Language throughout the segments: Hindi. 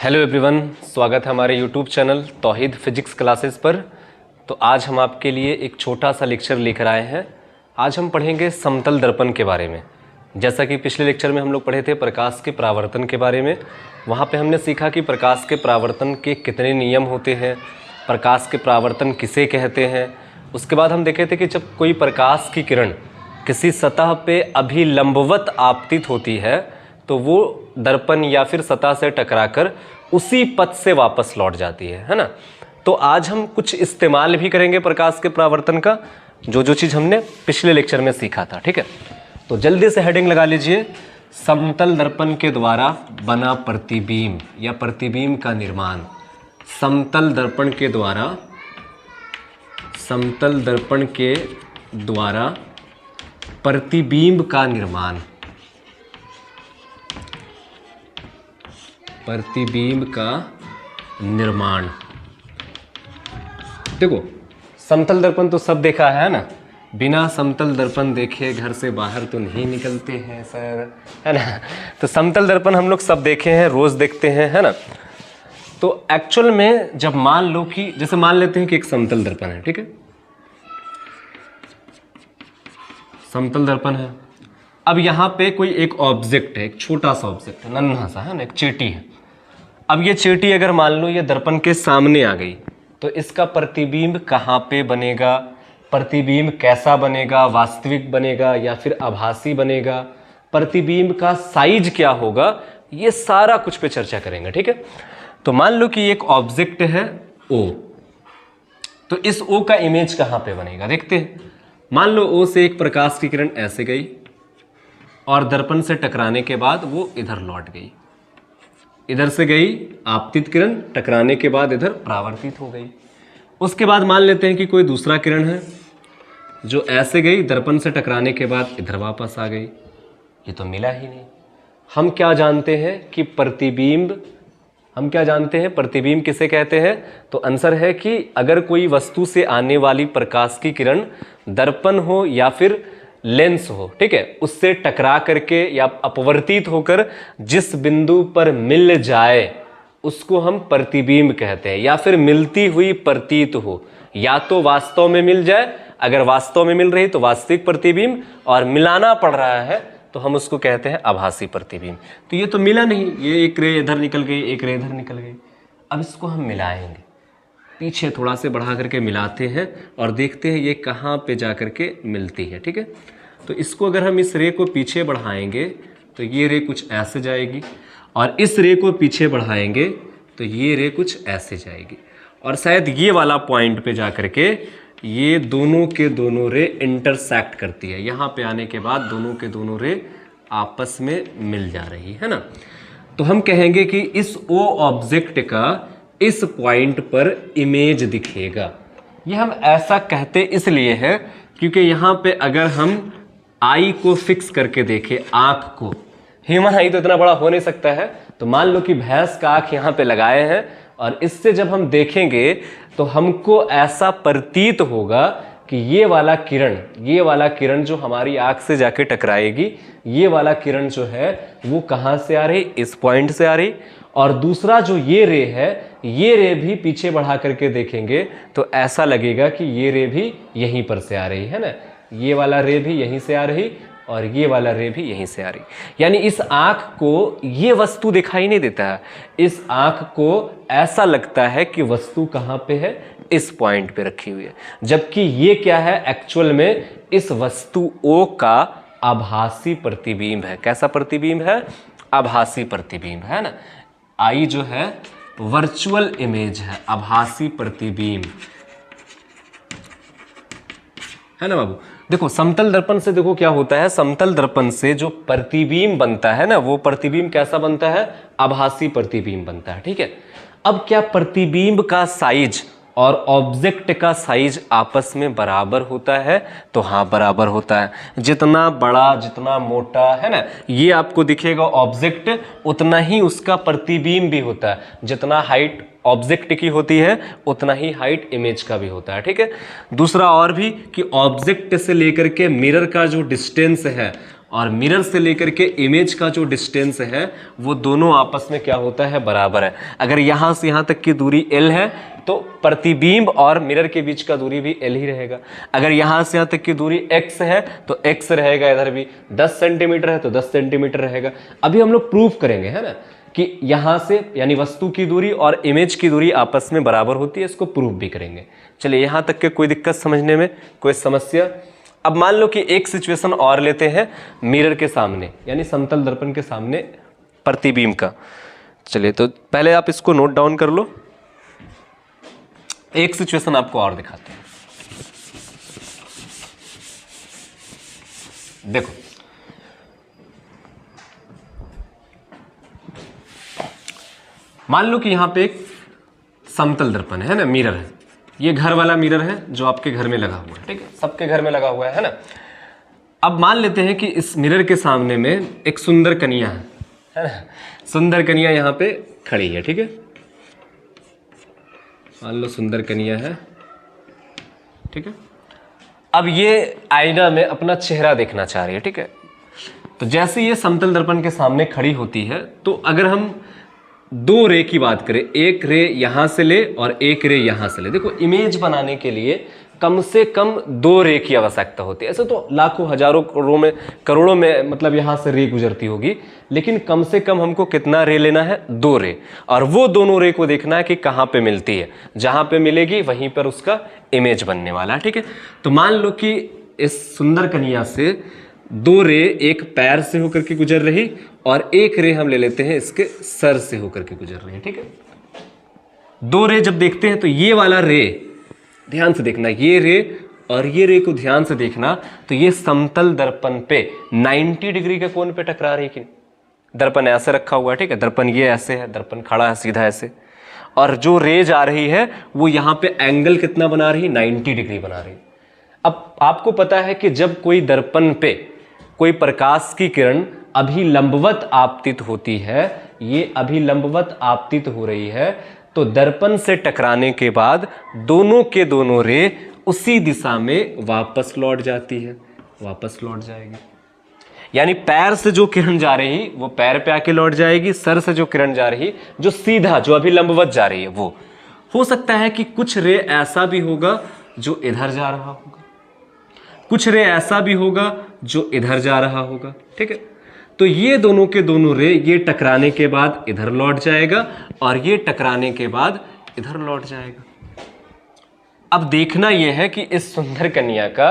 हेलो एवरीवन, स्वागत है हमारे यूट्यूब चैनल तौहीद फिजिक्स क्लासेस पर। तो आज हम आपके लिए एक छोटा सा लेक्चर लेकर आए हैं। आज हम पढ़ेंगे समतल दर्पण के बारे में। जैसा कि पिछले लेक्चर में हम लोग पढ़े थे प्रकाश के परावर्तन के बारे में। वहाँ पे हमने सीखा कि प्रकाश के परावर्तन के कितने नियम होते हैं, प्रकाश के परावर्तन किसे कहते हैं। उसके बाद हम देखे थे कि जब कोई प्रकाश की किरण किसी सतह पे अभिलंबवत आपतित होती है तो वो दर्पण या फिर सतह से टकराकर उसी पथ से वापस लौट जाती है ना। तो आज हम कुछ इस्तेमाल भी करेंगे प्रकाश के परावर्तन का, जो चीज़ हमने पिछले लेक्चर में सीखा था। ठीक है, तो जल्दी से हेडिंग लगा लीजिए, समतल दर्पण के द्वारा बना प्रतिबिंब या प्रतिबिंब का निर्माण। समतल दर्पण के द्वारा प्रतिबिंब का निर्माण, प्रतिबिंब का निर्माण। देखो, समतल दर्पण तो सब देखा है ना, बिना समतल दर्पण देखे घर से बाहर तो नहीं निकलते हैं सर, है ना। तो समतल दर्पण हम लोग सब देखे हैं, रोज देखते हैं, है ना। तो एक्चुअल में जब मान लो कि जैसे मान लेते हैं कि एक समतल दर्पण है, ठीक है, समतल दर्पण है। अब यहाँ पे कोई एक ऑब्जेक्ट है, एक छोटा सा ऑब्जेक्ट है, नन्हा सा, है ना, एक चींटी है। अब ये चींटी अगर मान लो ये दर्पण के सामने आ गई तो इसका प्रतिबिंब कहाँ पे बनेगा, प्रतिबिंब कैसा बनेगा, वास्तविक बनेगा या फिर आभासी बनेगा, प्रतिबिंब का साइज क्या होगा, ये सारा कुछ पे चर्चा करेंगे। ठीक है, तो मान लो कि एक ऑब्जेक्ट है O, तो इस O का इमेज कहाँ पे बनेगा देखते हैं। मान लो O से एक प्रकाश की किरण ऐसे गई और दर्पण से टकराने के बाद वो इधर लौट गई, इधर से गई आपतित किरण, टकराने के बाद इधर परावर्तित हो गई। उसके बाद मान लेते हैं कि कोई दूसरा किरण है जो ऐसे गई, दर्पण से टकराने के बाद इधर वापस आ गई, ये तो मिला ही नहीं। हम क्या जानते हैं कि प्रतिबिंब, हम क्या जानते हैं प्रतिबिंब किसे कहते हैं। तो आंसर है कि अगर कोई वस्तु से आने वाली प्रकाश की किरण दर्पण हो या फिर लेंस हो, ठीक है, उससे टकरा करके या अपवर्तित होकर जिस बिंदु पर मिल जाए उसको हम प्रतिबिंब कहते हैं, या फिर मिलती हुई प्रतीत हो, या तो वास्तव में मिल जाए, अगर वास्तव में मिल रही तो वास्तविक प्रतिबिंब, और मिलाना पड़ रहा है तो हम उसको कहते हैं आभासी प्रतिबिंब। तो ये तो मिला नहीं, ये एक रे इधर निकल गई, एक रे इधर निकल गई। अब इसको हम मिलाएंगे, पीछे थोड़ा से बढ़ा करके मिलाते हैं और देखते हैं ये कहाँ पे जा करके मिलती है। ठीक है, तो इसको अगर हम इस रे को पीछे बढ़ाएंगे तो ये रे कुछ ऐसे जाएगी, और इस रे को पीछे बढ़ाएंगे तो ये रे कुछ ऐसे जाएगी, और शायद ये वाला पॉइंट पे जा करके ये दोनों के दोनों रे इंटरसेक्ट करती है। यहाँ पे आने के बाद दोनों के दोनों रे आपस में मिल जा रही है ना। तो हम कहेंगे कि इस O ऑब्जेक्ट का इस पॉइंट पर इमेज दिखेगा। ये हम ऐसा कहते इसलिए है क्योंकि यहाँ पे अगर हम आई को फिक्स करके देखें, आंख को, ह्यूमन आई तो इतना बड़ा हो नहीं सकता है, तो मान लो कि भैंस का आंख यहाँ पे लगाए हैं और इससे जब हम देखेंगे तो हमको ऐसा प्रतीत होगा कि ये वाला किरण जो हमारी आंख से जाके टकराएगी, ये वाला किरण जो है वो कहाँ से आ रही, इस पॉइंट से आ रही, और दूसरा जो ये रे है, ये रे भी पीछे बढ़ा करके देखेंगे तो ऐसा लगेगा कि ये रे भी यहीं पर से आ रही है ना, ये वाला रे भी यहीं से आ रही और ये वाला रे भी यहीं से आ रही। यानी इस आंख को ये वस्तु दिखाई नहीं देता है, इस आंख को ऐसा लगता है कि वस्तु कहाँ पे है, इस पॉइंट पे रखी हुई है, जबकि ये क्या है, एक्चुअल में इस वस्तु O का आभासी प्रतिबिंब है। कैसा प्रतिबिंब है, आभासी प्रतिबिंब है ना। आई जो है वर्चुअल इमेज है, आभासी प्रतिबिंब है ना बाबू। देखो समतल दर्पण से देखो क्या होता है, समतल दर्पण से जो प्रतिबिंब बनता है ना, वो प्रतिबिंब कैसा बनता है, आभासी प्रतिबिंब बनता है। ठीक है, अब क्या प्रतिबिंब का साइज और ऑब्जेक्ट का साइज आपस में बराबर होता है, तो हाँ बराबर होता है। जितना बड़ा जितना मोटा है ना ये आपको दिखेगा ऑब्जेक्ट, उतना ही उसका प्रतिबिंब भी होता है। जितना हाइट ऑब्जेक्ट की होती है उतना ही हाइट इमेज का भी होता है। ठीक है, दूसरा और भी कि ऑब्जेक्ट से लेकर के मिरर का जो डिस्टेंस है, और मिरर से लेकर के इमेज का जो डिस्टेंस है वो दोनों आपस में क्या होता है, बराबर है। अगर यहाँ से यहाँ तक की दूरी l है तो प्रतिबिंब और मिरर के बीच का दूरी भी l ही रहेगा। अगर यहाँ से यहाँ तक की दूरी x है तो x रहेगा, इधर भी 10 सेंटीमीटर है तो 10 सेंटीमीटर रहेगा। अभी हम लोग प्रूफ करेंगे, है ना, कि यहाँ से यानी वस्तु की दूरी और इमेज की दूरी आपस में बराबर होती है, इसको प्रूफ भी करेंगे। चलिए यहाँ तक के कोई दिक्कत समझने में, कोई समस्या? अब मान लो कि एक सिचुएशन और लेते हैं मिरर के सामने यानी समतल दर्पण के सामने प्रतिबिंब का। चलिए तो पहले आप इसको नोट डाउन कर लो, एक सिचुएशन आपको और दिखाते हैं। देखो मान लो कि यहां पे एक समतल दर्पण है ना, मिरर है। ये घर वाला मिरर है जो आपके घर में लगा हुआ है, ठीक है, सबके घर में लगा हुआ है ना। अब मान लेते हैं कि इस मिरर के सामने में एक सुंदर कन्या है ना, सुंदर कन्या यहाँ पे खड़ी है, ठीक है। मान लो सुंदर कन्या है, ठीक है। अब ये आईना में अपना चेहरा देखना चाह रही है, ठीक है। तो जैसे ये समतल दर्पण के सामने खड़ी होती है तो अगर हम दो रे की बात करें, एक रे यहां से ले और एक रे यहां से ले। देखो इमेज बनाने के लिए कम से कम दो रे की आवश्यकता होती है। ऐसे तो लाखों हजारों करोड़ों में मतलब यहां से रे गुजरती होगी, लेकिन कम से कम हमको कितना रे लेना है, दो रे। और वो दोनों रे को देखना है कि कहां पे मिलती है, जहां पे मिलेगी वहीं पर उसका इमेज बनने वाला है, ठीक है। तो मान लो कि इस सुंदर कन्या से दो रे एक पैर से होकर के गुजर रही और एक रे हम ले लेते हैं इसके सर से होकर के गुजर रही है, ठीक है। दो रे जब देखते हैं तो ये वाला रे ध्यान से देखना, ये रे और ये रे को ध्यान से देखना, तो ये समतल दर्पण पे 90 डिग्री के कोण पे टकरा रही है। दर्पण ऐसे रखा हुआ है, ठीक है, दर्पण ये ऐसे है, दर्पण खड़ा है सीधा ऐसे, और जो रे जा रही है वो यहाँ पे एंगल कितना बना रही, 90 डिग्री बना रही। अब आपको पता है कि जब कोई दर्पण पे कोई प्रकाश की किरण अभिलंबवत आपतित होती है, ये अभिलंबवत आपतित हो रही है, तो दर्पण से टकराने के बाद दोनों के दोनों रे उसी दिशा में वापस लौट जाती है, वापस लौट जाएगी। यानी पैर से जो किरण जा रही वो पैर पे आके लौट जाएगी, सर से जो किरण जा रही जो सीधा जो अभिलंबवत जा रही है वो। हो सकता है कि कुछ रे ऐसा भी होगा जो इधर जा रहा होगा, कुछ रे ऐसा भी होगा जो इधर जा रहा होगा, ठीक है। तो ये दोनों के दोनों रे ये टकराने के बाद इधर लौट जाएगा और ये टकराने के बाद इधर लौट जाएगा। अब देखना यह है कि इस सुंदर कन्या का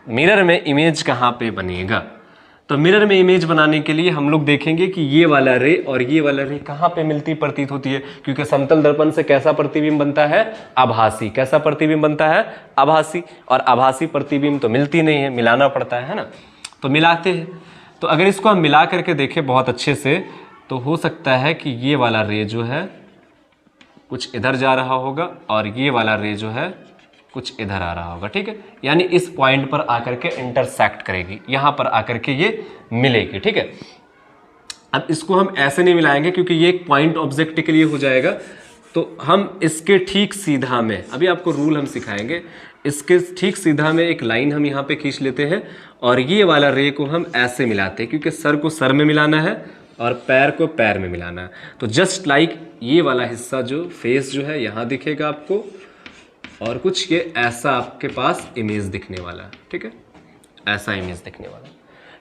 मिरर में इमेज कहाँ पे बनेगा। तो मिरर में इमेज बनाने के लिए हम लोग देखेंगे कि ये वाला रे और ये वाला रे कहाँ पे मिलती प्रतीत होती है, क्योंकि समतल दर्पण से कैसा प्रतिबिंब बनता है, आभासी। कैसा प्रतिबिंब बनता है, आभासी। और आभासी प्रतिबिंब तो मिलती नहीं है, मिलाना पड़ता है ना। तो मिलाते हैं, तो अगर इसको हम मिला करके देखें बहुत अच्छे से तो हो सकता है कि ये वाला रे जो है कुछ इधर जा रहा होगा और ये वाला रे जो है कुछ इधर आ रहा होगा, ठीक है। यानी इस पॉइंट पर आकर के इंटरसेक्ट करेगी, यहां पर आकर के ये मिलेगी, ठीक है। अब इसको हम ऐसे नहीं मिलाएंगे क्योंकि ये एक पॉइंट ऑब्जेक्ट के लिए हो जाएगा, तो हम इसके ठीक सीधा में, अभी आपको रूल हम सिखाएंगे, इसके ठीक सीधा में एक लाइन हम यहाँ पे खींच लेते हैं और ये वाला रे को हम ऐसे मिलाते हैं, क्योंकि सर को सर में मिलाना है और पैर को पैर में मिलाना है। तो जस्ट लाइक ये वाला हिस्सा जो फेस जो है यहाँ दिखेगा आपको, और कुछ ये ऐसा आपके पास इमेज दिखने वाला है, ठीक है, ऐसा इमेज दिखने वाला।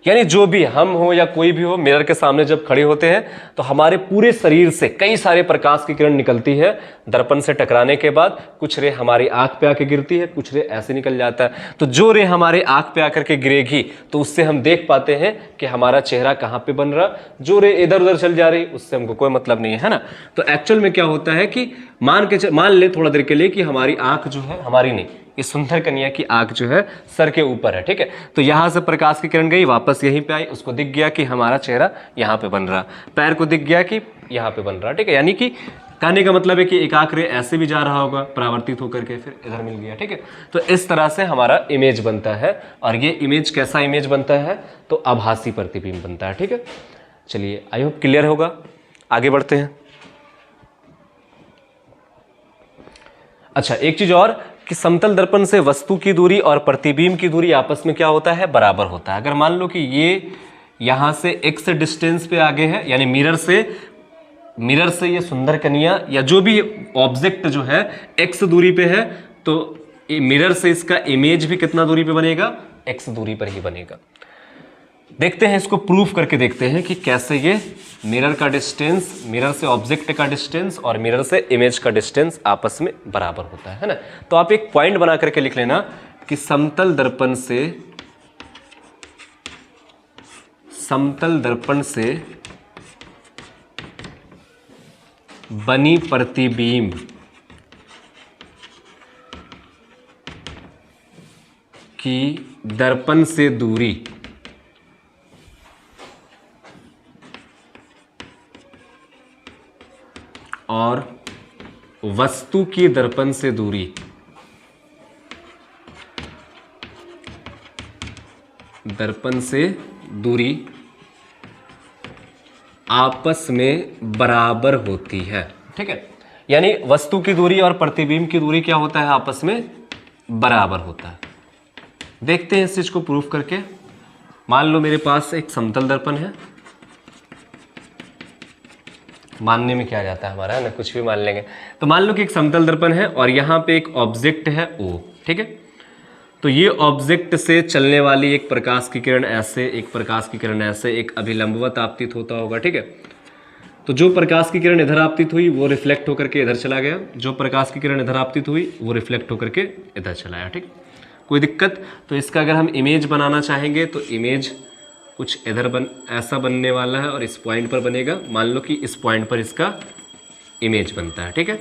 यानी जो भी हम हो या कोई भी हो, मिरर के सामने जब खड़े होते हैं तो हमारे पूरे शरीर से कई सारे प्रकाश की किरण निकलती है। दर्पण से टकराने के बाद कुछ रे हमारी आंख पे आके गिरती है, कुछ रे ऐसे निकल जाता है। तो जो रे हमारे आंख पे आकर के गिरेगी तो उससे हम देख पाते हैं कि हमारा चेहरा कहाँ पे बन रहा। जो रे इधर उधर चल जा रही उससे हमको कोई मतलब नहीं है ना। तो एक्चुअल में क्या होता है कि मान ले थोड़ा देर के लिए कि हमारी आंख जो है, हमारी नहीं, इस सुंदर कन्या की आंख जो है सर के ऊपर है, ठीक है। तो यहां से प्रकाश की किरण गई, वापस यहीं पे आई, उसको दिख गया कि हमारा चेहरा यहाँ पे बन रहा, पैर को दिख गया कि यहाँ पे बन रहा, ठीक है। यानी कि कहने का मतलब है कि एक आंख रे ऐसे भी जा रहा होगा परावर्तित होकर के, फिर इधर मिल गया, ठीक है। तो इस तरह से हमारा इमेज बनता है, और ये इमेज कैसा इमेज बनता है, तो आभासी प्रतिबिंब बनता है, ठीक है। चलिए, आई होप क्लियर होगा, आगे बढ़ते हैं। अच्छा, एक चीज और कि समतल दर्पण से वस्तु की दूरी और प्रतिबिंब की दूरी आपस में क्या होता है, बराबर होता है। अगर मान लो कि यहां से x डिस्टेंस पे आगे है, यानी मिरर से ये सुंदर कन्या या जो भी ऑब्जेक्ट जो है x दूरी पे है, तो मिरर से इसका इमेज भी कितना दूरी पे बनेगा, x दूरी पर ही बनेगा। देखते हैं इसको प्रूफ करके देखते हैं कि कैसे ये मिरर का डिस्टेंस, मिरर से ऑब्जेक्ट का डिस्टेंस और मिरर से इमेज का डिस्टेंस आपस में बराबर होता है ना। तो आप एक पॉइंट बना करके लिख लेना कि समतल दर्पण से बनी प्रतिबिंब की दर्पण से दूरी और वस्तु की दर्पण से दूरी आपस में बराबर होती है। ठीक है, यानी वस्तु की दूरी और प्रतिबिंब की दूरी क्या होता है, आपस में बराबर होता है। देखते हैं इस चीज को प्रूफ करके। मान लो मेरे पास एक समतल दर्पण है, मानने में क्या जाता है हमारा, है ना, कुछ भी मान लेंगे। तो मान लो कि एक समतल दर्पण है और यहाँ पे एक ऑब्जेक्ट है O। ठीक है, तो ये ऑब्जेक्ट से चलने वाली एक प्रकाश की किरण ऐसे, एक प्रकाश की किरण ऐसे, एक अभिलंबवत आपतित होता होगा। ठीक है, तो जो प्रकाश की किरण इधर आपतित हुई वो रिफ्लेक्ट होकर के इधर चला गया, जो प्रकाश की किरण इधर आपतित हुई वो रिफ्लेक्ट होकर के इधर चला आया। ठीक, कोई दिक्कत? तो इसका अगर हम इमेज बनाना चाहेंगे तो इमेज कुछ इधर ऐसा बनने वाला है और इस पॉइंट पर बनेगा। मान लो कि इस पॉइंट पर इसका इमेज बनता है। ठीक है,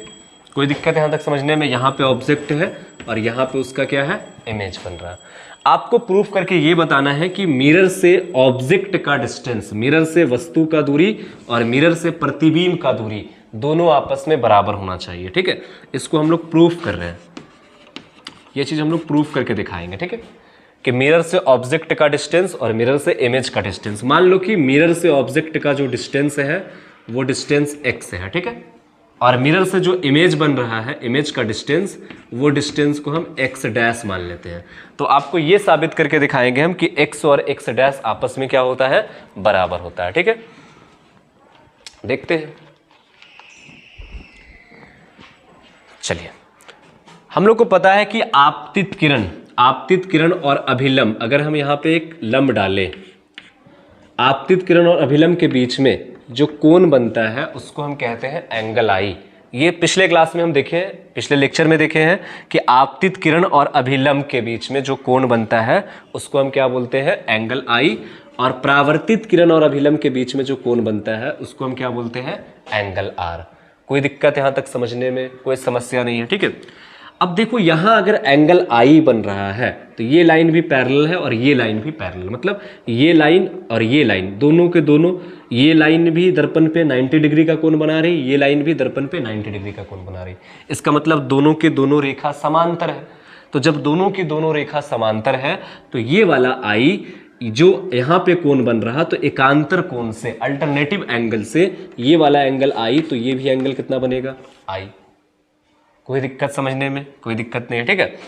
कोई दिक्कत यहाँ तक समझने में? यहाँ पे ऑब्जेक्ट है और यहाँ पे उसका क्या है, इमेज बन रहा है। आपको प्रूफ करके ये बताना है कि मिरर से ऑब्जेक्ट का डिस्टेंस, मिरर से वस्तु का दूरी और मिरर से प्रतिबिंब का दूरी दोनों आपस में बराबर होना चाहिए। ठीक है, इसको हम लोग प्रूफ कर रहे हैं, ये चीज हम लोग प्रूफ करके दिखाएंगे। ठीक है, कि मिरर से ऑब्जेक्ट का डिस्टेंस और मिरर से इमेज का डिस्टेंस, मान लो कि मिरर से ऑब्जेक्ट का जो डिस्टेंस है वो डिस्टेंस x है। ठीक है, और मिरर से जो इमेज बन रहा है, इमेज का डिस्टेंस, वो डिस्टेंस को हम x डैश मान लेते हैं। तो आपको ये साबित करके दिखाएंगे हम कि x और x डैश आपस में क्या होता है, बराबर होता है। ठीक है, देखते हैं। चलिए, हम लोग को पता है कि आपतित किरण और अभिलंब, अगर हम यहाँ पे एक लंब डालें, आपतित किरण और अभिलंब के बीच में जो कोण बनता है उसको हम कहते हैं एंगल आई। ये पिछले क्लास में हम देखे, पिछले लेक्चर में देखे हैं कि आपतित किरण और अभिलंब के बीच में जो कोण बनता है उसको हम क्या बोलते हैं, एंगल आई। और परावर्तित किरण और अभिलंब के बीच में जो कोण बनता है उसको हम क्या बोलते हैं, एंगल आर। कोई दिक्कत यहाँ तक समझने में? कोई समस्या नहीं है। ठीक है, अब देखो यहाँ अगर एंगल आई बन रहा है तो ये लाइन भी पैरेलल है और ये लाइन भी पैरेलल, मतलब ये लाइन और ये लाइन दोनों के दोनों, ये लाइन भी दर्पण पे 90 डिग्री का कोण बना रही, ये लाइन भी दर्पण पे 90 डिग्री का कोण बना रही। इसका मतलब दोनों के दोनों रेखा समांतर है। तो जब दोनों की दोनों रेखा समांतर है तो ये वाला आई जो यहाँ पे कोण बन रहा, तो एकांतर कोण से, अल्टरनेटिव एंगल से ये वाला एंगल आई, तो ये भी एंगल कितना बनेगा, आई। कोई दिक्कत समझने में? कोई दिक्कत नहीं है। ठीक है,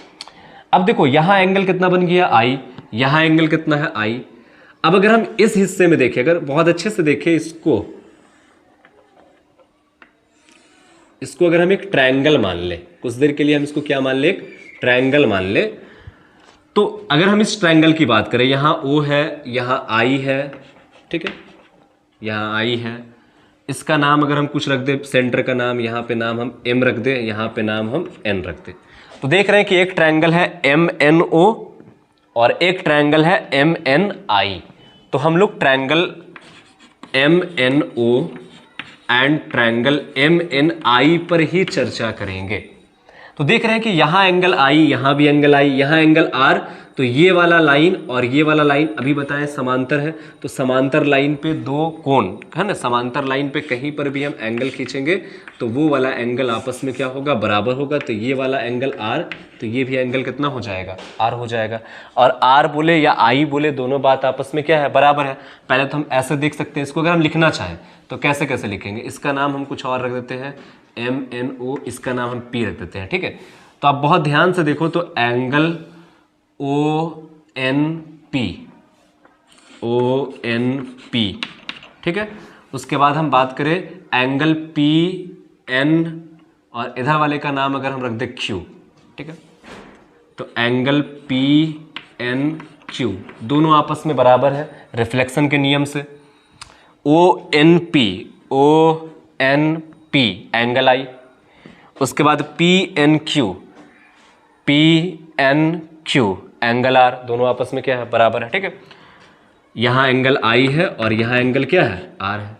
अब देखो यहाँ एंगल कितना बन गया, आई, यहाँ एंगल कितना है, आई। अब अगर हम इस हिस्से में देखें, अगर बहुत अच्छे से देखें इसको अगर हम एक ट्रायंगल मान ले, कुछ देर के लिए हम इसको क्या मान ले, एक ट्रायंगल मान ले, तो अगर हम इस ट्रायंगल की बात करें, यहाँ O है, यहाँ I है। ठीक है, यहाँ I है, इसका नाम अगर हम कुछ रख दे, सेंटर का नाम, यहाँ पे नाम हम M रख दे, यहाँ पे नाम हम N रख दे, तो देख रहे हैं कि एक ट्रायंगल है MNO और एक ट्रायंगल है MNI। तो हम लोग triangle MNO and triangle MNI पर ही चर्चा करेंगे। तो देख रहे हैं कि यहाँ एंगल आई, यहाँ भी एंगल आई, यहाँ एंगल आर, तो ये वाला लाइन और ये वाला लाइन अभी बताएं समांतर है, तो समांतर लाइन पे दो कोण है ना, समांतर लाइन पे कहीं पर भी हम एंगल खींचेंगे तो वो वाला एंगल आपस में क्या होगा, बराबर होगा। तो ये वाला एंगल आर, तो ये भी एंगल कितना हो जाएगा, आर हो जाएगा। और आर बोले या आई बोले, दोनों बात आपस में क्या है, बराबर है। पहले तो हम ऐसे देख सकते हैं, इसको अगर हम लिखना चाहें तो कैसे कैसे लिखेंगे, इसका नाम हम कुछ और रख देते हैं MNO, इसका नाम हम P रख देते हैं। ठीक है, तो आप बहुत ध्यान से देखो, तो एंगल ONP ONP, ठीक है। उसके बाद हम बात करें एंगल PN और इधर वाले का नाम अगर हम रख दें Q, ठीक है, तो एंगल PNQ दोनों आपस में बराबर है रिफ्लेक्शन के नियम से। ONP एंगल I, उसके बाद PNQ एंगल R, दोनों आपस में क्या है, बराबर है, ठीक है। यहाँ एंगल I है और यहाँ एंगल क्या है, R है।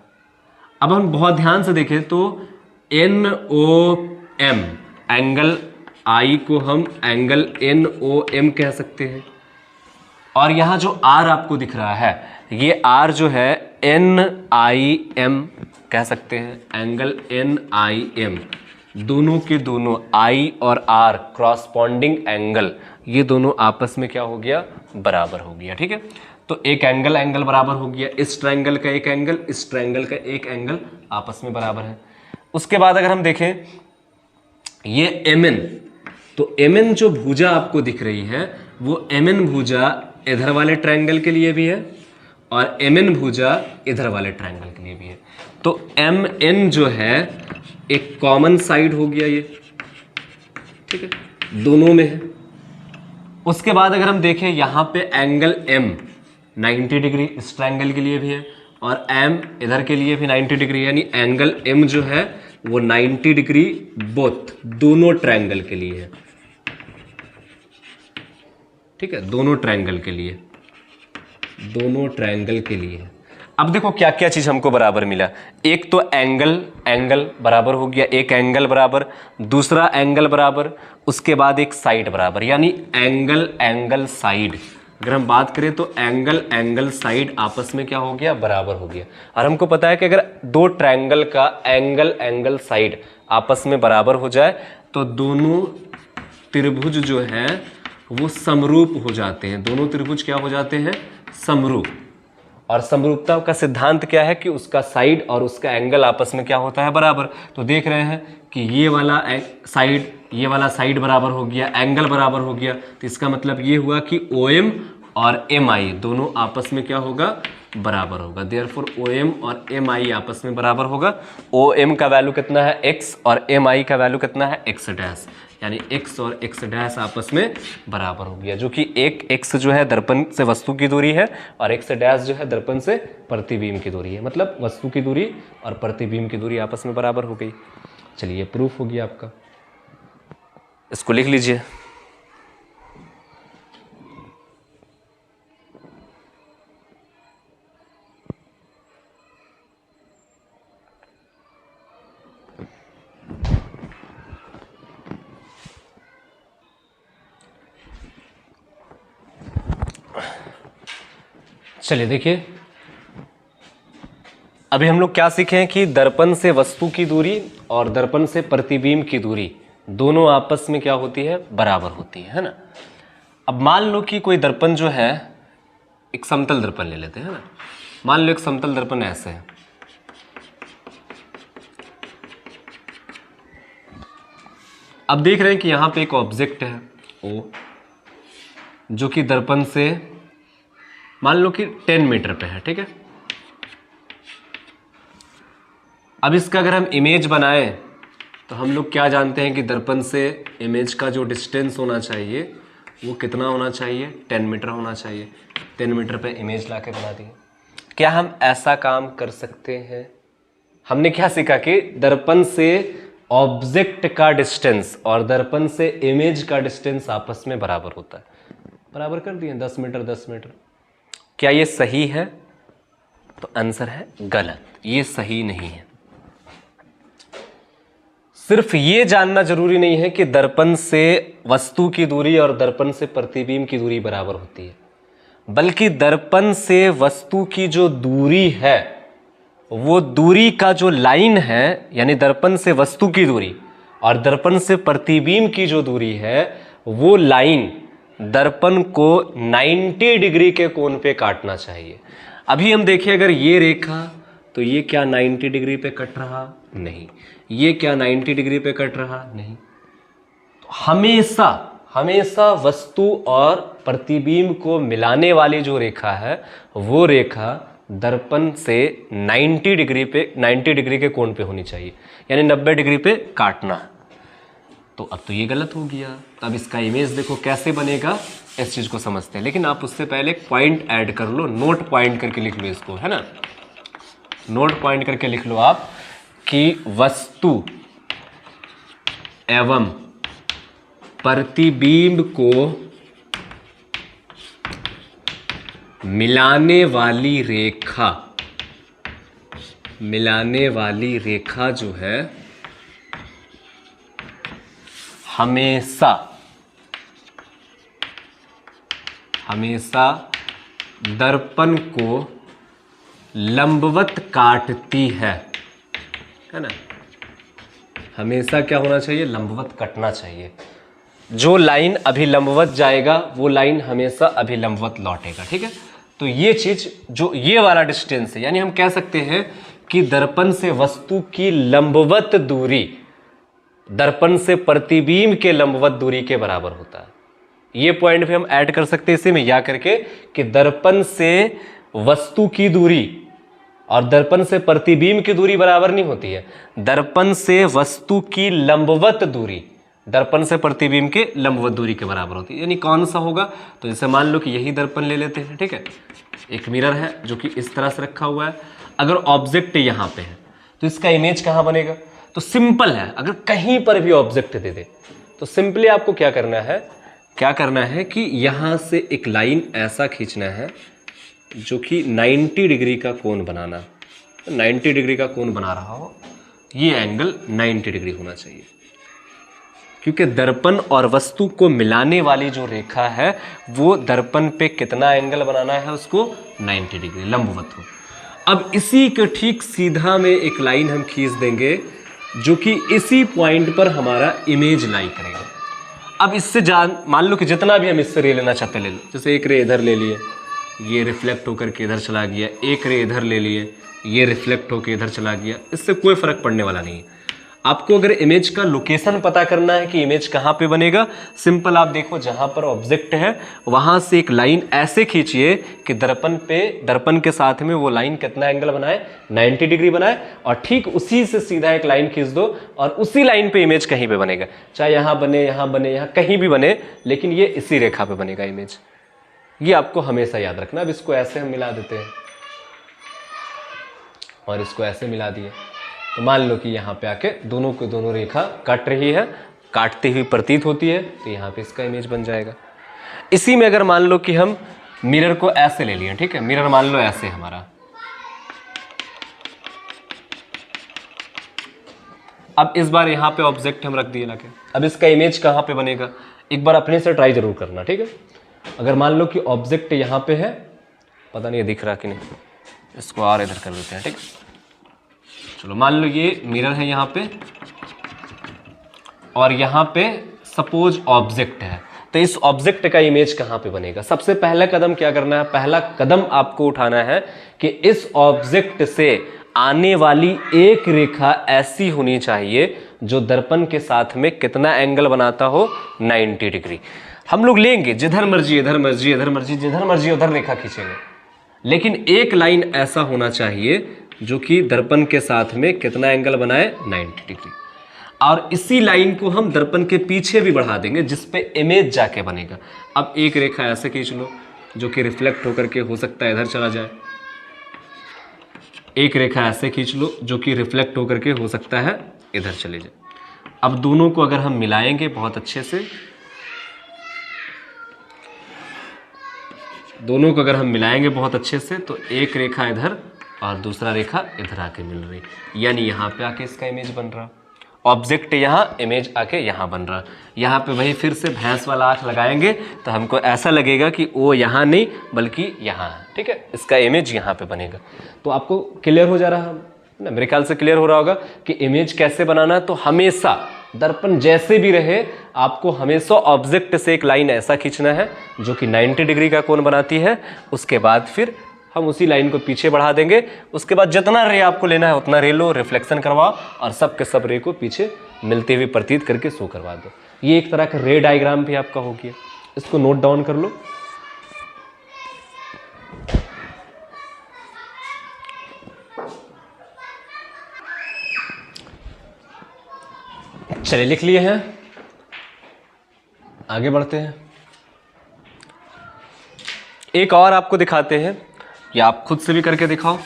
अब हम बहुत ध्यान से देखें तो NOM एंगल I को हम एंगल NOM कह सकते हैं, और यहाँ जो R आपको दिख रहा है ये R जो है NIM कह सकते हैं, एंगल NIM। दोनों के दोनों I और R क्रॉसपॉन्डिंग एंगल, ये दोनों आपस में क्या हो गया, बराबर हो गया, ठीक है। तो एक एंगल बराबर हो गया, इस ट्रायंगल का एक एंगल, इस ट्रायंगल का एक एंगल आपस में बराबर है। उसके बाद अगर हम देखें ये MN, तो MN जो भुजा आपको दिख रही है वो MN भुजा इधर वाले ट्रायंगल के लिए भी है और MN भुजा इधर वाले ट्रायंगल के लिए भी है। तो MN जो है एक कॉमन साइड हो गया ये, ठीक है, दोनों में है। उसके बाद अगर हम देखें यहाँ पे एंगल M 90 डिग्री इस ट्रायंगल के लिए भी है और M इधर के लिए भी 90 डिग्री, यानी एंगल M जो है वो 90 डिग्री दोनों ट्रायंगल के लिए है, ठीक है, दोनों ट्रायंगल के लिए है। अब देखो क्या क्या चीज हमको बराबर मिला, एक तो एंगल बराबर हो गया, एक एंगल बराबर, दूसरा एंगल बराबर, उसके बाद एक साइड बराबर, यानी एंगल साइड। अगर हम बात करें तो एंगल साइड आपस में क्या हो गया, बराबर हो गया। और हमको पता है कि अगर दो ट्रायंगल का एंगल साइड आपस में बराबर हो जाए तो दोनों त्रिभुज जो है वो समरूप हो जाते हैं, दोनों त्रिभुज क्या हो जाते हैं, समरूप। और समरूपता का सिद्धांत क्या है कि उसका साइड और उसका एंगल आपस में क्या होता है, बराबर। तो देख रहे हैं कि ये वाला साइड बराबर हो गया, एंगल बराबर हो गया, तो इसका मतलब ये हुआ कि OM और MI दोनों आपस में क्या होगा, बराबर होगा। देयरफॉर OM और MI आपस में बराबर होगा। OM का वैल्यू कितना है, x, और MI का वैल्यू कितना है, x डैश, यानी x और x डैश आपस में बराबर हो गया, जो कि एक x जो है दर्पण से वस्तु की दूरी है और x डैश जो है दर्पण से प्रतिबिंब की दूरी है, मतलब वस्तु की दूरी और प्रतिबिंब की दूरी आपस में बराबर हो गई। चलिए प्रूफ हो गया आपका, इसको लिख लीजिए। चलिए देखिए, अभी हम लोग क्या सीखे हैं कि दर्पण से वस्तु की दूरी और दर्पण से प्रतिबिंब की दूरी दोनों आपस में क्या होती है, बराबर होती है ना। अब मान लो कि कोई दर्पण जो है, एक समतल दर्पण ले लेते हैं ना, मान लो एक समतल दर्पण ऐसे है, अब देख रहे हैं कि यहां पे एक ऑब्जेक्ट है O, जो कि दर्पण से मान लो कि 10 मीटर पे है, ठीक है। अब इसका अगर हम इमेज बनाएं तो हम लोग क्या जानते हैं कि दर्पण से इमेज का जो डिस्टेंस होना चाहिए वो कितना होना चाहिए, 10 मीटर होना चाहिए। 10 मीटर पे इमेज ला के बना दी। क्या हम ऐसा काम कर सकते हैं? हमने क्या सीखा कि दर्पण से ऑब्जेक्ट का डिस्टेंस और दर्पण से इमेज का डिस्टेंस आपस में बराबर होता है। बराबर कर दिए 10 मीटर 10 मीटर। क्या ये सही है? तो आंसर है गलत, ये सही नहीं है। सिर्फ ये जानना जरूरी नहीं है कि दर्पण से वस्तु की दूरी और दर्पण से प्रतिबिंब की दूरी बराबर होती है, बल्कि दर्पण से वस्तु की जो दूरी है वो दूरी का जो लाइन है, यानी दर्पण से वस्तु की दूरी और दर्पण से प्रतिबिंब की जो दूरी है वो लाइन दर्पण को 90 डिग्री के कोण पे काटना चाहिए। अभी हम देखें अगर ये रेखा, तो ये क्या 90 डिग्री पे कट रहा? नहीं। ये क्या 90 डिग्री पे कट रहा? नहीं। तो हमेशा वस्तु और प्रतिबिंब को मिलाने वाली जो रेखा है वो रेखा दर्पण से 90 डिग्री के कोण पे होनी चाहिए, यानी 90 डिग्री पे काटना है। तो अब तो ये गलत हो गया। तो अब इसका इमेज देखो कैसे बनेगा, इस चीज को समझते हैं। लेकिन आप उससे पहले एक पॉइंट ऐड कर लो, नोट पॉइंट करके लिख लो इसको, है ना। नोट पॉइंट करके लिख लो आप कि वस्तु एवं प्रतिबिंब को मिलाने वाली रेखा जो है हमेशा दर्पण को लंबवत काटती है ना। हमेशा क्या होना चाहिए, लंबवत कटना चाहिए। जो लाइन अभी लंबवत जाएगा वो लाइन हमेशा अभी लंबवत लौटेगा, ठीक है। तो ये चीज जो ये वाला डिस्टेंस है, यानी हम कह सकते हैं कि दर्पण से वस्तु की लंबवत दूरी दर्पण से प्रतिबिंब के लंबवत दूरी के बराबर होता है। ये पॉइंट भी हम ऐड कर सकते हैं इसी में या करके कि दर्पण से वस्तु की दूरी और दर्पण से प्रतिबिंब की दूरी बराबर नहीं होती है। दर्पण से वस्तु की लंबवत दूरी दर्पण से प्रतिबिंब के लंबवत दूरी के बराबर होती है। यानी कौन सा होगा, तो जैसे मान लो कि यही दर्पण ले लेते हैं, ठीक है। एक मिरर है जो कि इस तरह से रखा हुआ है। अगर ऑब्जेक्ट यहाँ पे है तो इसका इमेज कहाँ बनेगा, तो सिंपल है। अगर कहीं पर भी ऑब्जेक्ट दे दे तो सिंपली आपको क्या करना है कि यहाँ से एक लाइन ऐसा खींचना है जो कि 90 डिग्री का कोण बनाना। 90 डिग्री का कोण बना रहा हो, ये एंगल 90 डिग्री होना चाहिए, क्योंकि दर्पण और वस्तु को मिलाने वाली जो रेखा है वो दर्पण पे कितना एंगल बनाना है उसको, 90 डिग्री लंबवत हो। अब इसी के ठीक सीधा में एक लाइन हम खींच देंगे जो कि इसी पॉइंट पर हमारा इमेज लाई करेगा। अब इससे मान लो कि जितना भी हम इससे रे लेना चाहते ले लो। जैसे एक रे इधर ले लिए, ये रिफ्लेक्ट होकर के इधर चला गया, एक रे इधर ले लिए, ये रिफ्लेक्ट होकर इधर चला गया, इससे कोई फर्क पड़ने वाला नहीं है। आपको अगर इमेज का लोकेशन पता करना है कि इमेज कहाँ पे बनेगा, सिंपल आप देखो जहाँ पर ऑब्जेक्ट है वहाँ से एक लाइन ऐसे खींचिए कि दर्पण के साथ में वो लाइन कितना एंगल बनाए, 90 डिग्री बनाए, और ठीक उसी से सीधा एक लाइन खींच दो और उसी लाइन पे इमेज कहीं पे बनेगा। चाहे यहाँ बने, यहाँ कहीं भी बने, लेकिन ये इसी रेखा पे बनेगा इमेज। ये आपको हमेशा याद रखना। अब इसको ऐसे हम मिला देते हैं और इसको ऐसे मिला दिए, तो मान लो कि यहाँ पे आके दोनों को दोनों रेखा काट रही है, काटती हुई प्रतीत होती है, तो यहाँ पे इसका इमेज बन जाएगा। इसी में अगर मान लो कि हम मिरर को ऐसे ले लिए, ठीक है, मिरर मान लो ऐसे हमारा। अब इस बार यहाँ पे ऑब्जेक्ट हम रख दिए लाके, अब इसका इमेज कहाँ पे बनेगा, एक बार अपने से ट्राई जरूर करना, ठीक है। अगर मान लो कि ऑब्जेक्ट यहाँ पे है, पता नहीं दिख रहा कि नहीं, इसको और इधर कर देते हैं, ठीक है। चलो मान लो ये मिरर है यहाँ पे और यहाँ पे सपोज ऑब्जेक्ट है, तो इस ऑब्जेक्ट का इमेज कहाँ पे बनेगा। सबसे पहला कदम क्या करना है, पहला कदम आपको उठाना है कि इस ऑब्जेक्ट से आने वाली एक रेखा ऐसी होनी चाहिए जो दर्पण के साथ में कितना एंगल बनाता हो, 90 डिग्री। हम लोग लेंगे जिधर मर्जी इधर मर्जी इधर मर्जी जिधर मर्जी उधर रेखा खींचेंगे, लेकिन एक लाइन ऐसा होना चाहिए जो कि दर्पण के साथ में कितना एंगल बनाए, 90 डिग्री। और इसी लाइन को हम दर्पण के पीछे भी बढ़ा देंगे जिस पे इमेज जाके बनेगा। अब एक रेखा ऐसे खींच लो जो कि रिफ्लेक्ट होकर के हो सकता है इधर चला जाए, एक रेखा ऐसे खींच लो जो कि रिफ्लेक्ट होकर के हो सकता है इधर चले जाए। अब दोनों को अगर हम मिलाएंगे बहुत अच्छे से, दोनों को अगर हम मिलाएंगे बहुत अच्छे से, तो एक रेखा इधर और दूसरा रेखा इधर आके मिल रही, यानी यहाँ पे आके इसका इमेज बन रहा, ऑब्जेक्ट यहाँ, इमेज आके यहाँ बन रहा। यहाँ पे वही फिर से भैंस वाला आँख लगाएंगे तो हमको ऐसा लगेगा कि वो यहाँ नहीं बल्कि यहाँ है, ठीक है, इसका इमेज यहाँ पे बनेगा। तो आपको क्लियर हो जा रहा है ना, मेरे ख्याल से क्लियर हो रहा होगा कि इमेज कैसे बनाना है। तो हमेशा दर्पण जैसे भी रहे, आपको हमेशा ऑब्जेक्ट से एक लाइन ऐसा खींचना है जो कि 90 डिग्री का कोण बनाती है। उसके बाद फिर हम उसी लाइन को पीछे बढ़ा देंगे। उसके बाद जितना रे आपको लेना है उतना रे लो, रिफ्लेक्शन करवाओ और सब के सब रे को पीछे मिलते हुए प्रतीत करके शो करवा दो। ये एक तरह का रे डायग्राम भी आपका हो गया, इसको नोट डाउन कर लो। चलिए लिख लिए हैं, आगे बढ़ते हैं। एक और आपको दिखाते हैं, या आप खुद से भी करके दिखाओ।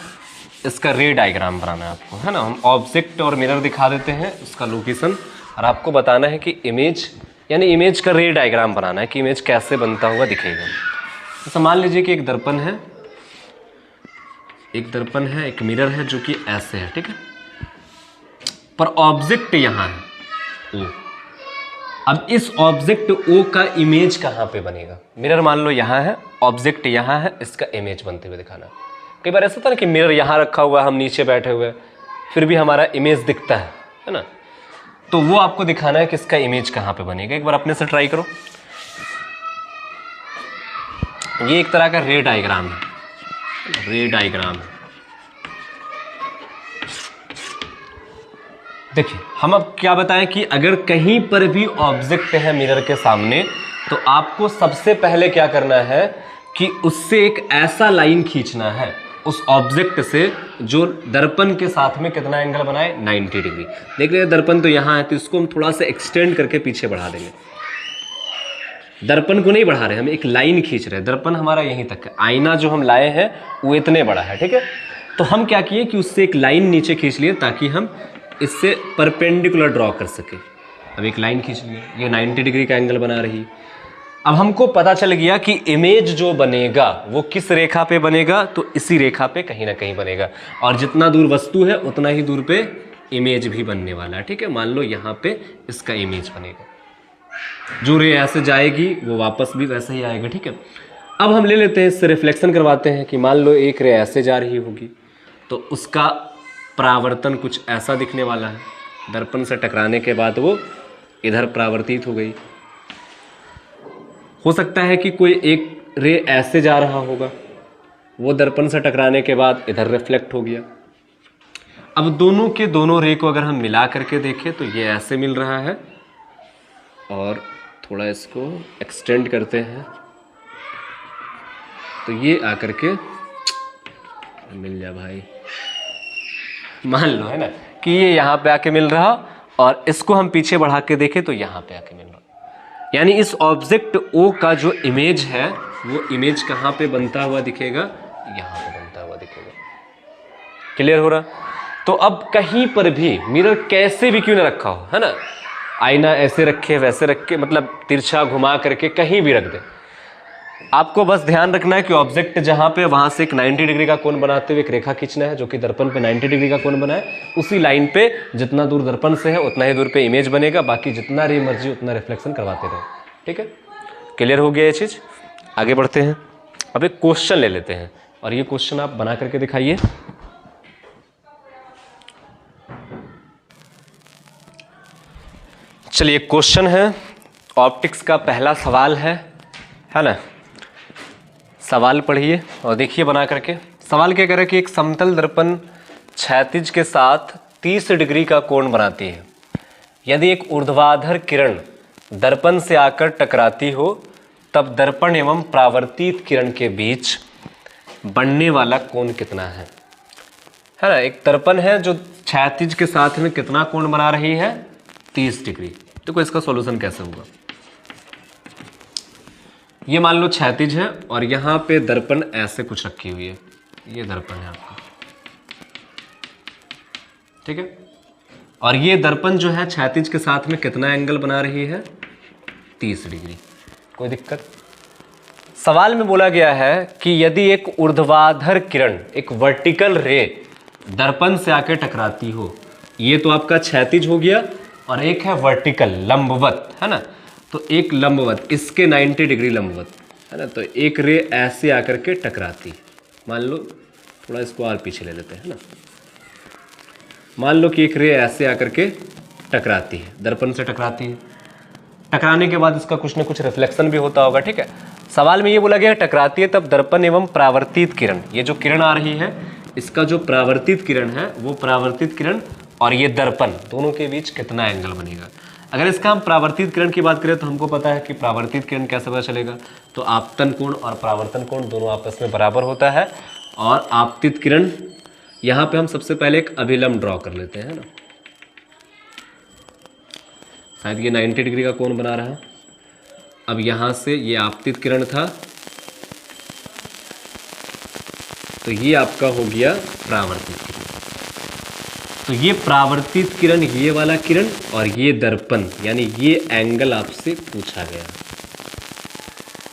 इसका रे डायग्राम बनाना है आपको, है ना। हम ऑब्जेक्ट और मिरर दिखा देते हैं, उसका लोकेशन, और आपको बताना है कि इमेज, यानी इमेज का रे डायग्राम बनाना है कि इमेज कैसे बनता हुआ दिखेगा। जैसे मान लीजिए कि एक दर्पण है, एक मिरर है जो कि ऐसे है, ठीक है, पर ऑब्जेक्ट यहां है ओ। अब इस ऑब्जेक्ट ओ का इमेज कहां पे बनेगा? मिरर मान लो यहां है, ऑब्जेक्ट यहां है, इसका इमेज बनते हुए दिखाना। कई बार ऐसा होता है ना कि मिरर यहां रखा हुआ है, हम नीचे बैठे हुए, फिर भी हमारा इमेज दिखता है ना। तो वो आपको दिखाना है कि इसका इमेज कहां पे बनेगा। एक बार अपने से ट्राई करो। ये एक तरह का रे डायग्राम है, रे डायग्राम है। देखिए, हम अब क्या बताएं कि अगर कहीं पर भी ऑब्जेक्ट है मिरर के सामने, तो आपको सबसे पहले क्या करना है कि उससे एक ऐसा लाइन खींचना है उस ऑब्जेक्ट से जो दर्पण के साथ में कितना एंगल बनाए, 90 डिग्री। देख रहे हैं दर्पण तो यहाँ है, तो इसको हम थोड़ा सा एक्सटेंड करके पीछे बढ़ा देंगे। दर्पण को नहीं बढ़ा रहे, हम एक लाइन खींच रहे हैं। दर्पण हमारा यहीं तक है, आईना जो हम लाए हैं वो इतने बड़ा है, ठीक है। तो हम क्या किए कि उससे एक लाइन नीचे खींच लिए ताकि हम इससे परपेंडिकुलर ड्रॉ कर सके। अब एक लाइन खींच लिए, ये 90 डिग्री का एंगल बना रही। अब हमको पता चल गया कि इमेज जो बनेगा वो किस रेखा पे बनेगा, तो इसी रेखा पे कहीं ना कहीं बनेगा, और जितना दूर वस्तु है उतना ही दूर पे इमेज भी बनने वाला है, ठीक है। मान लो यहाँ पे इसका इमेज बनेगा, जो रे ऐसे जाएगी वो वापस भी वैसे ही आएगा, ठीक है। अब हम ले लेते हैं, इससे रिफ्लेक्शन करवाते हैं कि मान लो एक रे ऐसे जा रही होगी, तो उसका परावर्तन कुछ ऐसा दिखने वाला है। दर्पण से टकराने के बाद वो इधर परावर्तित हो गई। हो सकता है कि कोई एक रे ऐसे जा रहा होगा, वो दर्पण से टकराने के बाद इधर रिफ्लेक्ट हो गया। अब दोनों के दोनों रे को अगर हम मिला करके देखें तो ये ऐसे मिल रहा है, और थोड़ा इसको एक्सटेंड करते हैं तो ये आकर के मिल जा भाई, मान लो है ना कि ये यहाँ पे आके मिल रहा, और इसको हम पीछे बढ़ा के देखें तो यहाँ पे आके मिल रहा। यानी इस ऑब्जेक्ट ओ का जो इमेज है वो इमेज कहाँ पे बनता हुआ दिखेगा, यहाँ पे बनता हुआ दिखेगा। क्लियर हो रहा? तो अब कहीं पर भी मिरर कैसे भी क्यों ना रखा हो, है ना, आईना ऐसे रखे वैसे रखे, मतलब तिरछा घुमा करके कहीं भी रख दे, आपको बस ध्यान रखना है कि ऑब्जेक्ट जहां पे वहां से एक 90 डिग्री का कोण बनाते हुए एक रेखा खींचना है जो कि दर्पण पे 90 डिग्री का कोण बनाए। उसी लाइन पे जितना दूर दर्पण से है उतना ही दूर पे इमेज बनेगा, बाकी जितना रे मर्जी उतना रिफ्लेक्शन करवाते रहो, ठीक है। क्लियर हो गया ये चीज? आगे बढ़ते हैं। अब एक क्वेश्चन ले लेते हैं, और ये क्वेश्चन आप बना करके दिखाइए। चलिए, क्वेश्चन है ऑप्टिक्स का, पहला सवाल है ना। सवाल पढ़िए और देखिए बना करके। सवाल क्या कह रहा है कि एक समतल दर्पण क्षैतिज के साथ 30 डिग्री का कोण बनाती है। यदि एक ऊर्ध्वाधर किरण दर्पण से आकर टकराती हो तब दर्पण एवं परावर्तित किरण के बीच बनने वाला कोण कितना है ना। एक दर्पण है जो क्षैतिज के साथ में कितना कोण बना रही है, 30 डिग्री। देखो इसका सॉल्यूशन कैसे होगा। ये मान लो क्षैतिज है और यहाँ पे दर्पण ऐसे कुछ रखी हुई है, ये दर्पण है आपका, ठीक है। और ये दर्पण जो है क्षैतिज के साथ में कितना एंगल बना रही है, 30 डिग्री। कोई दिक्कत? सवाल में बोला गया है कि यदि एक ऊर्ध्वाधर किरण, एक वर्टिकल रे दर्पण से आकर टकराती हो, ये तो आपका क्षैतिज हो गया, और एक है वर्टिकल, लंबवत, है ना। तो एक लंबवत, इसके 90 डिग्री लंबवत, है ना। तो एक रे ऐसे आकर के टकराती, मान लो थोड़ा इसको और पीछे ले लेते हैं, है ना। मान लो कि एक रे ऐसे आकर के टकराती है, दर्पण से टकराती है। टकराने के बाद इसका कुछ ना कुछ रिफ्लेक्शन भी होता होगा, ठीक है। सवाल में ये बोला गया टकराती है तब दर्पण एवं परावर्तित किरण, ये जो किरण आ रही है इसका जो परावर्तित किरण है वो परावर्तित किरण और ये दर्पण दोनों के बीच कितना एंगल बनेगा। अगर इसका हम परावर्तित किरण की बात करें तो हमको पता है कि परावर्तित किरण कैसे पता चलेगा, तो आपतन कोण और परावर्तन कोण दोनों आपस में बराबर होता है। और आपतित किरण, यहाँ पे हम सबसे पहले एक अभिलंब ड्रॉ कर लेते हैं ना, शायद ये 90 डिग्री का कोण बना रहा है। अब यहाँ से ये आपतित किरण था, तो ये आपका हो गया परावर्तित किरण। तो ये परावर्तित किरण, ये वाला किरण और ये दर्पण, यानी ये एंगल आपसे पूछा गया,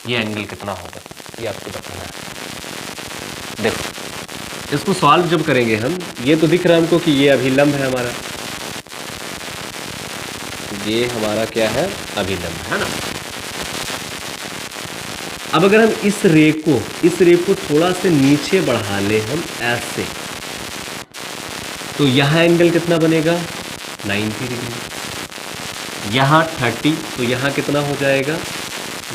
ये एंगल कितना होगा ये आपको बताना है। देखो इसको सॉल्व जब करेंगे हम, ये तो दिख रहा है हमको कि ये अभिलंब है हमारा, ये हमारा क्या है, अभिलंब है ना। अब अगर हम इस रे को थोड़ा से नीचे बढ़ा ले हम ऐसे, तो यहाँ एंगल कितना बनेगा, 90 डिग्री। यहाँ 30, तो यहाँ कितना हो जाएगा,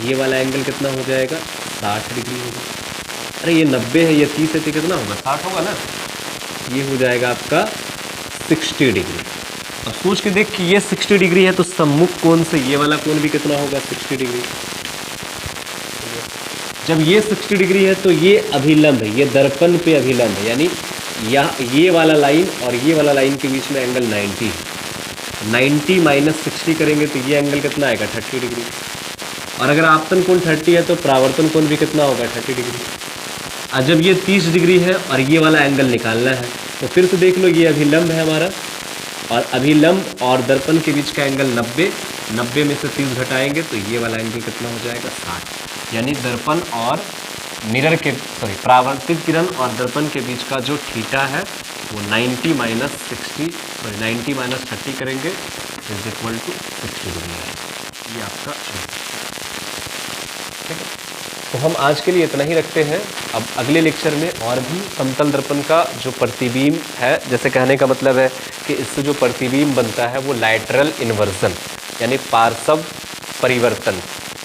ये वाला एंगल कितना हो जाएगा, 60 डिग्री होगा। अरे ये 90 है, ये 30 है, तो कितना होगा, 60 होगा ना। ये हो जाएगा आपका 60 डिग्री। अब सोच के देख कि ये 60 डिग्री है, तो सम्मुख कोण से ये वाला कोण भी कितना होगा, 60 डिग्री। जब ये 60 डिग्री है तो ये अभिलंब है, ये दर्पण पे अभिलंब है, यानी ये वाला लाइन और ये वाला लाइन के बीच में एंगल 90 है। 90 माइनस 60 करेंगे तो ये एंगल कितना आएगा, 30 डिग्री। और अगर आपतन कोण 30 है तो परावर्तन कोण भी कितना होगा, 30 डिग्री। और जब ये 30 डिग्री है और ये वाला एंगल निकालना है, तो फिर से देख लो, ये अभिलंब है हमारा, और अभिलंब और दर्पण के बीच का एंगल 90 में से 30 घटाएंगे तो ये वाला एंगल कितना हो जाएगा, 60। यानी दर्पण और मिरर के परावर्तित किरण और दर्पण के बीच का जो थीटा है वो 90 माइनस 30 करेंगे इज इक्वल टू 60 डिग्री है। ये आपका ठीक है। तो हम आज के लिए इतना ही रखते हैं। अब अगले लेक्चर में और भी समतल दर्पण का जो प्रतिबिंब है, जैसे कहने का मतलब है कि इससे जो प्रतिबिंब बनता है वो लैटरल इन्वर्जन यानी पार्श्व परिवर्तन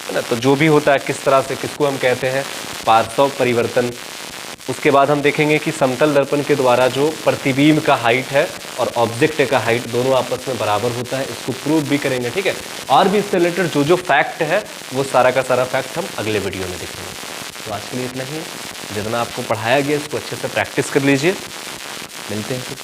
है ना। तो जो भी होता है किस तरह से, किसको हम कहते हैं, पार्श्व परिवर्तन। उसके बाद हम देखेंगे कि समतल दर्पण के द्वारा जो प्रतिबिंब का हाइट है और ऑब्जेक्ट का हाइट दोनों आपस में बराबर होता है, इसको प्रूव भी करेंगे। ठीक है। और भी इससे रिलेटेड जो जो फैक्ट है वो सारा का सारा फैक्ट हम अगले वीडियो में देखेंगे। तो आज के लिए इतना ही। जितना आपको पढ़ाया गया इसको अच्छे से प्रैक्टिस कर लीजिए। मिलते हैं फिर।